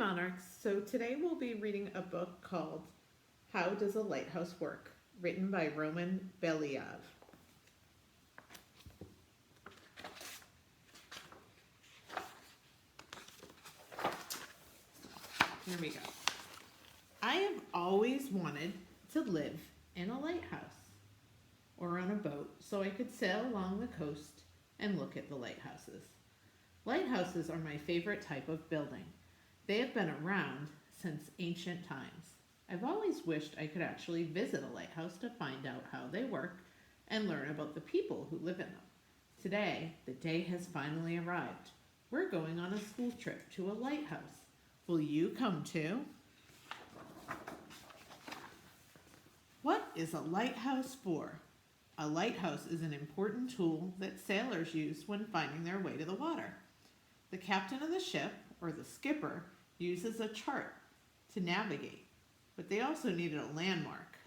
Monarchs. So today we'll be reading a book called How Does a Lighthouse Work? Written by Roman Belyaev. Here we go. I have always wanted to live in a lighthouse or on a boat so I could sail along the coast and look at the lighthouses. Lighthouses are my favorite type of building. They have been around since ancient times. I've always wished I could actually visit a lighthouse to find out how they work and learn about the people who live in them. Today, the day has finally arrived. We're going on a school trip to a lighthouse. Will you come too? What is a lighthouse for? A lighthouse is an important tool that sailors use when finding their way to the water. The captain of the ship, or the skipper, uses a chart to navigate, but they also needed a landmark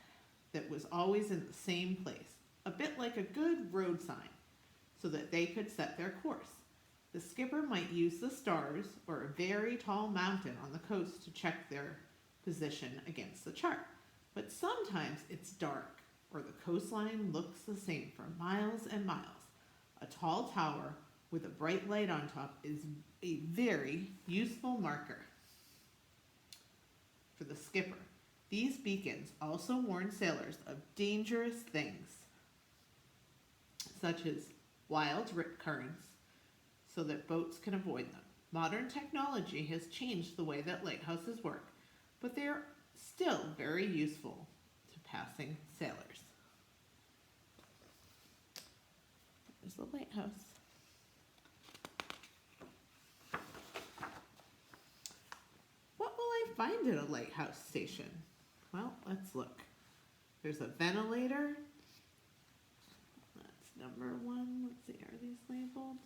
that was always in the same place, a bit like a good road sign, so that they could set their course. The skipper might use the stars or a very tall mountain on the coast to check their position against the chart, but sometimes it's dark or the coastline looks the same for miles and miles. A tall tower with a bright light on top is a very useful marker for the skipper. These beacons also warn sailors of dangerous things, such as wild rip currents, so that boats can avoid them. Modern technology has changed the way that lighthouses work, but they are still very useful to passing sailors. There's the lighthouse. What will I find at a lighthouse station? Well, let's look. There's a ventilator. That's number 1. Let's see, are these labeled?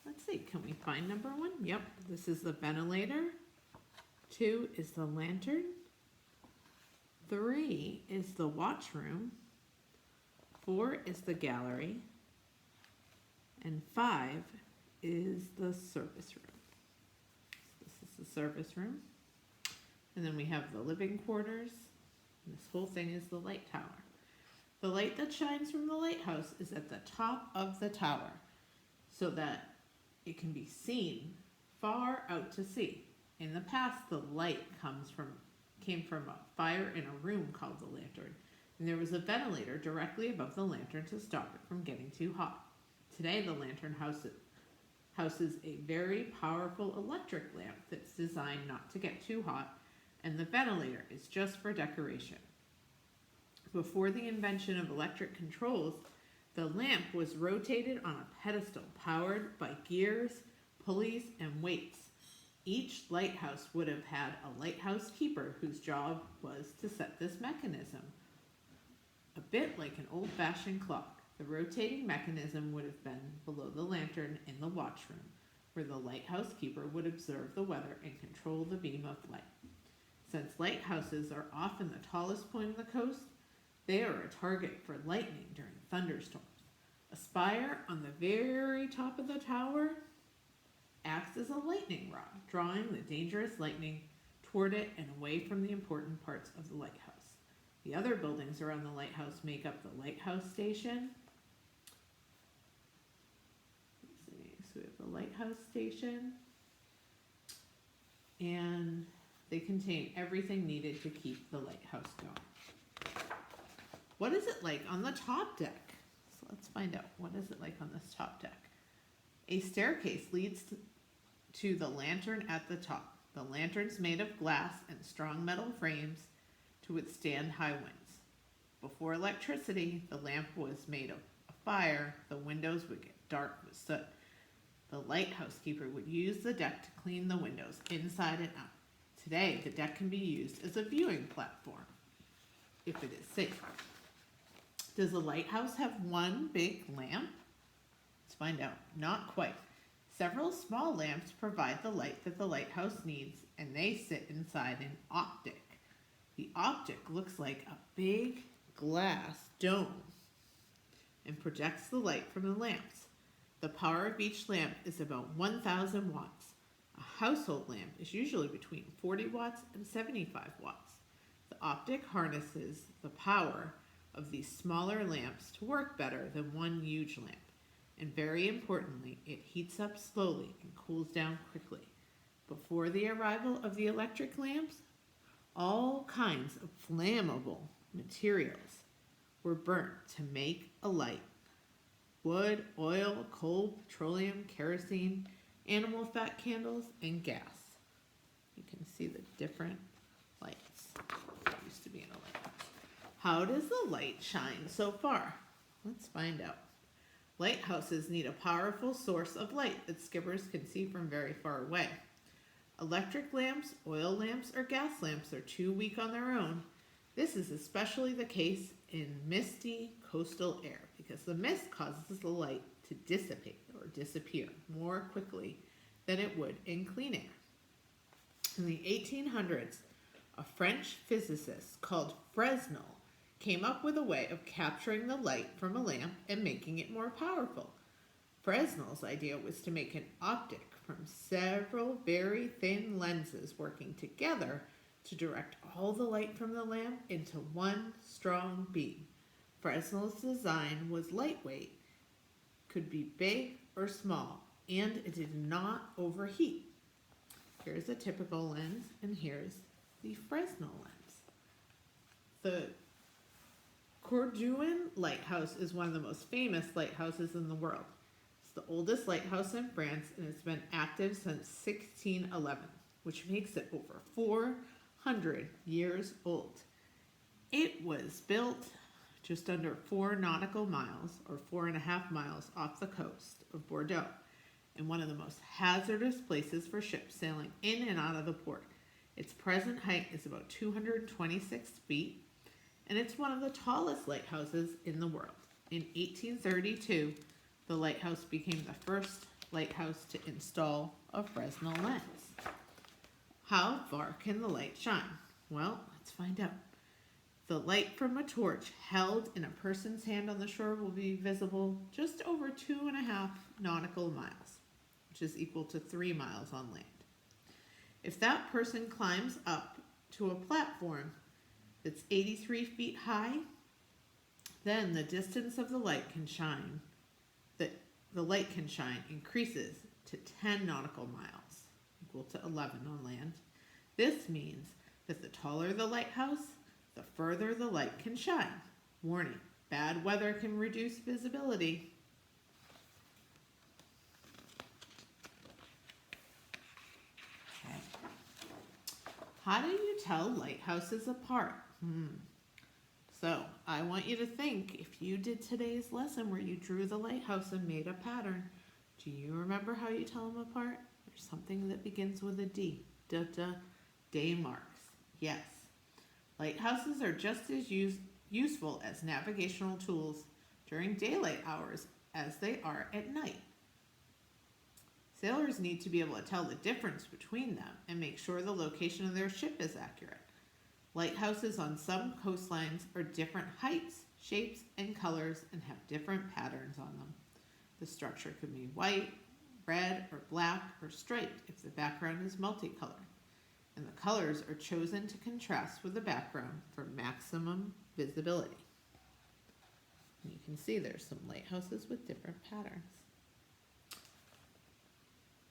Let's see, can we find number 1? Yep, this is the ventilator. 2 is the lantern. 3 is the watch room. 4 is the gallery. And 5 is the service room. This is the service room. And then we have the living quarters. And this whole thing is the light tower. The light that shines from the lighthouse is at the top of the tower so that it can be seen far out to sea. In the past, the light came from a fire in a room called the lantern, and there was a ventilator directly above the lantern to stop it from getting too hot. Today, the lantern houses a very powerful electric lamp that's designed not to get too hot, and the ventilator is just for decoration. Before the invention of electric controls, the lamp was rotated on a pedestal powered by gears, pulleys, and weights. Each lighthouse would have had a lighthouse keeper whose job was to set this mechanism. A bit like an old-fashioned clock, the rotating mechanism would have been below the lantern in the watchroom, where the lighthouse keeper would observe the weather and control the beam of light. Since lighthouses are often the tallest point of the coast, they are a target for lightning during thunderstorms. A spire on the very top of the tower acts as a lightning rod, drawing the dangerous lightning toward it and away from the important parts of the lighthouse. The other buildings around the lighthouse make up the lighthouse station. Let's see, so we have the lighthouse station, and they contain everything needed to keep the lighthouse going. What is it like on the top deck? So let's find out. What is it like on this top deck? A staircase leads to the lantern at the top. The lantern's made of glass and strong metal frames to withstand high winds. Before electricity, the lamp was made of fire. The windows would get dark with soot. The lighthouse keeper would use the deck to clean the windows inside and out. Today, the deck can be used as a viewing platform if it is safe. Does a lighthouse have one big lamp? Let's find out. Not quite. Several small lamps provide the light that the lighthouse needs, and they sit inside an optic. The optic looks like a big glass dome and projects the light from the lamps. The power of each lamp is about 1,000 watts. household lamp is usually between 40 watts and 75 watts. The optic harnesses the power of these smaller lamps to work better than one huge lamp. And very importantly, it heats up slowly and cools down quickly. Before the arrival of the electric lamps, all kinds of flammable materials were burnt to make a light. Wood, oil, coal, petroleum, kerosene, animal fat candles, and gas. You can see the different lights that used to be in a lighthouse. How does the light shine so far? Let's find out. Lighthouses need a powerful source of light that skippers can see from very far away. Electric lamps, oil lamps, or gas lamps are too weak on their own. This is especially the case in misty coastal air because the mist causes the light to dissipate or disappear more quickly than it would in clean air. In the 1800s, a French physicist called Fresnel came up with a way of capturing the light from a lamp and making it more powerful. Fresnel's idea was to make an optic from several very thin lenses working together to direct all the light from the lamp into one strong beam. Fresnel's design was lightweight, could be big or small, and it did not overheat. Here's a typical lens, and here's the Fresnel lens. The Cordouen Lighthouse is one of the most famous lighthouses in the world. It's the oldest lighthouse in France, and it's been active since 1611, which makes it over 400 years old. It was built just under 4 nautical miles, or 4.5 miles off the coast of Bordeaux, in one of the most hazardous places for ships sailing in and out of the port. Its present height is about 226 feet, and it's one of the tallest lighthouses in the world. In 1832, the lighthouse became the first lighthouse to install a Fresnel lens. How far can the light shine? Well, let's find out. The light from a torch held in a person's hand on the shore will be visible just over 2.5 nautical miles, which is equal to 3 miles on land. If that person climbs up to a platform that's 83 feet high, then the distance of the light can shine, increases to 10 nautical miles, equal to 11 on land. This means that the taller the lighthouse, the further the light can shine. Warning, bad weather can reduce visibility. Okay. How do you tell lighthouses apart? So I want you to think, if you did today's lesson where you drew the lighthouse and made a pattern, do you remember how you tell them apart? There's something that begins with a D. Day marks. Yes. Lighthouses are just as useful as navigational tools during daylight hours as they are at night. Sailors need to be able to tell the difference between them and make sure the location of their ship is accurate. Lighthouses on some coastlines are different heights, shapes, and colors and have different patterns on them. The structure could be white, red, or black, or striped if the background is multicolored. And the colors are chosen to contrast with the background for maximum visibility. And you can see there's some lighthouses with different patterns.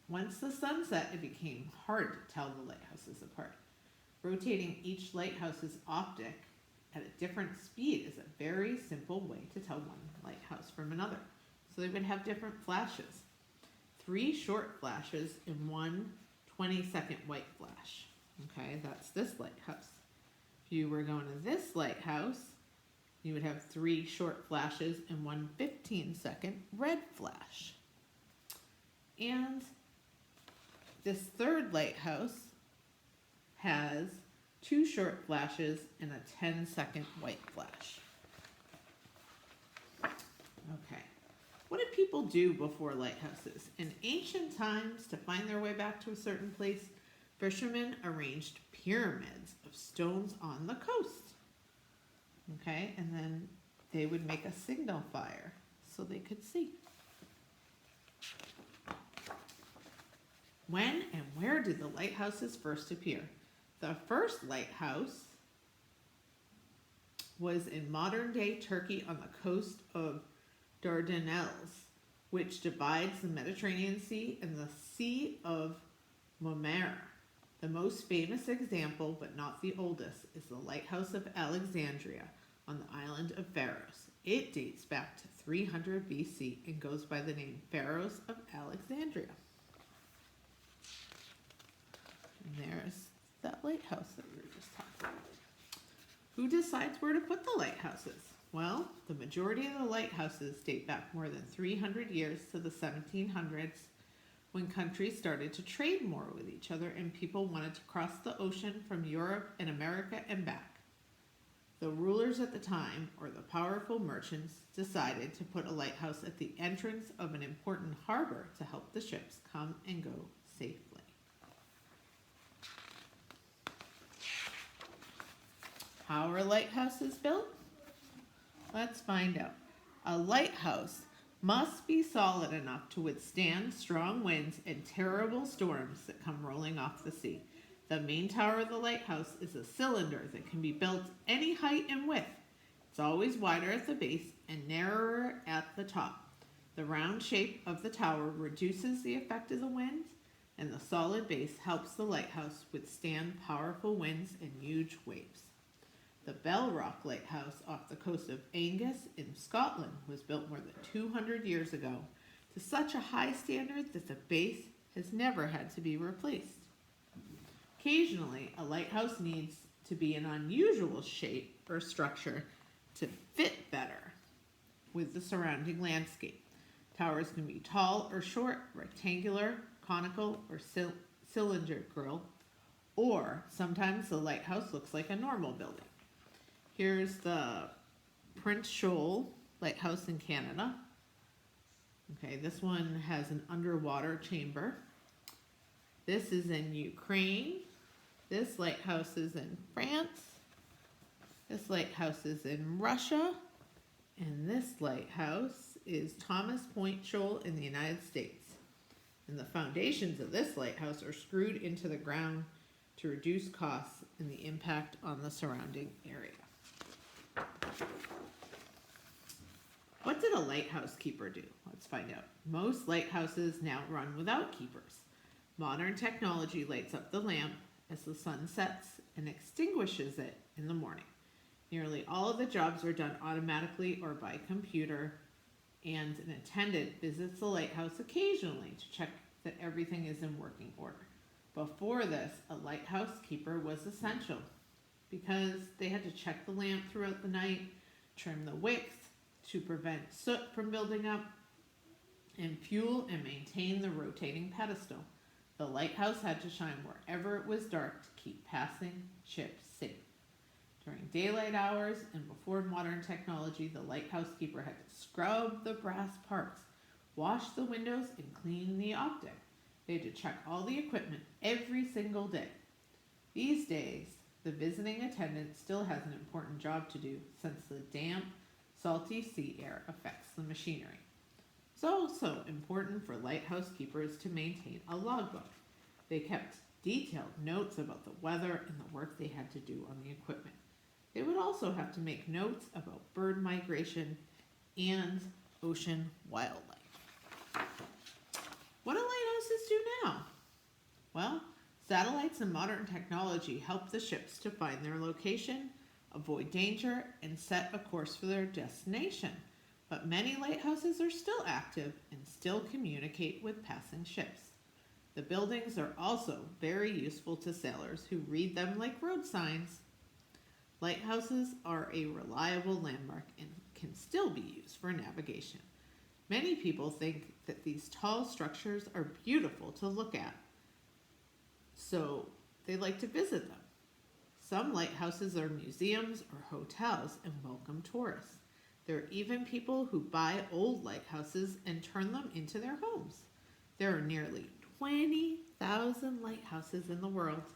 Once the sun set, it became hard to tell the lighthouses apart. Rotating each lighthouse's optic at a different speed is a very simple way to tell one lighthouse from another. So they would have different flashes. 3 short flashes and 1 20-second white flash. Okay, that's this lighthouse. If you were going to this lighthouse, you would have 3 short flashes and 1 15-second red flash. And this third lighthouse has 2 short flashes and a 10-second white flash. Okay, what did people do before lighthouses? In ancient times, to find their way back to a certain place, fishermen arranged pyramids of stones on the coast. Okay, and then they would make a signal fire so they could see. When and where did the lighthouses first appear? The first lighthouse was in modern-day Turkey on the coast of Dardanelles, which divides the Mediterranean Sea and the Sea of Marmara. The most famous example, but not the oldest, is the Lighthouse of Alexandria on the island of Pharos. It dates back to 300 BC and goes by the name Pharos of Alexandria. And there's that lighthouse that we were just talking about. Who decides where to put the lighthouses? Well, the majority of the lighthouses date back more than 300 years to the 1700s, when countries started to trade more with each other and people wanted to cross the ocean from Europe and America and back. The rulers at the time, or the powerful merchants, decided to put a lighthouse at the entrance of an important harbor to help the ships come and go safely. How are lighthouses built? Let's find out. A lighthouse must be solid enough to withstand strong winds and terrible storms that come rolling off the sea. The main tower of the lighthouse is a cylinder that can be built any height and width. It's always wider at the base and narrower at the top. The round shape of the tower reduces the effect of the wind, and the solid base helps the lighthouse withstand powerful winds and huge waves. The Belrock Lighthouse off the coast of Angus in Scotland was built more than 200 years ago to such a high standard that the base has never had to be replaced. Occasionally, a lighthouse needs to be an unusual shape or structure to fit better with the surrounding landscape. Towers can be tall or short, rectangular, conical, or cylindrical, or sometimes the lighthouse looks like a normal building. Here's the Prince Shoal Lighthouse in Canada. Okay, this one has an underwater chamber. This is in Ukraine. This lighthouse is in France. This lighthouse is in Russia. And this lighthouse is Thomas Point Shoal in the United States. And the foundations of this lighthouse are screwed into the ground to reduce costs and the impact on the surrounding area. What did a lighthouse keeper do? Let's find out. Most lighthouses now run without keepers. Modern technology lights up the lamp as the sun sets and extinguishes it in the morning. Nearly all of the jobs are done automatically or by computer, and an attendant visits the lighthouse occasionally to check that everything is in working order. Before this, a lighthouse keeper was essential because they had to check the lamp throughout the night, trim the wicks to prevent soot from building up, and fuel and maintain the rotating pedestal. The lighthouse had to shine wherever it was dark to keep passing ships safe. During daylight hours and before modern technology, the lighthouse keeper had to scrub the brass parts, wash the windows, and clean the optic. They had to check all the equipment every single day. These days, the visiting attendant still has an important job to do since the damp, salty sea air affects the machinery. It's also important for lighthouse keepers to maintain a logbook. They kept detailed notes about the weather and the work they had to do on the equipment. They would also have to make notes about bird migration and ocean wildlife. What do lighthouses do now? Well, satellites and modern technology help the ships to find their location, avoid danger, and set a course for their destination. But many lighthouses are still active and still communicate with passing ships. The buildings are also very useful to sailors who read them like road signs. Lighthouses are a reliable landmark and can still be used for navigation. Many people think that these tall structures are beautiful to look at, so they like to visit them. Some lighthouses are museums or hotels and welcome tourists. There are even people who buy old lighthouses and turn them into their homes. There are nearly 20,000 lighthouses in the world.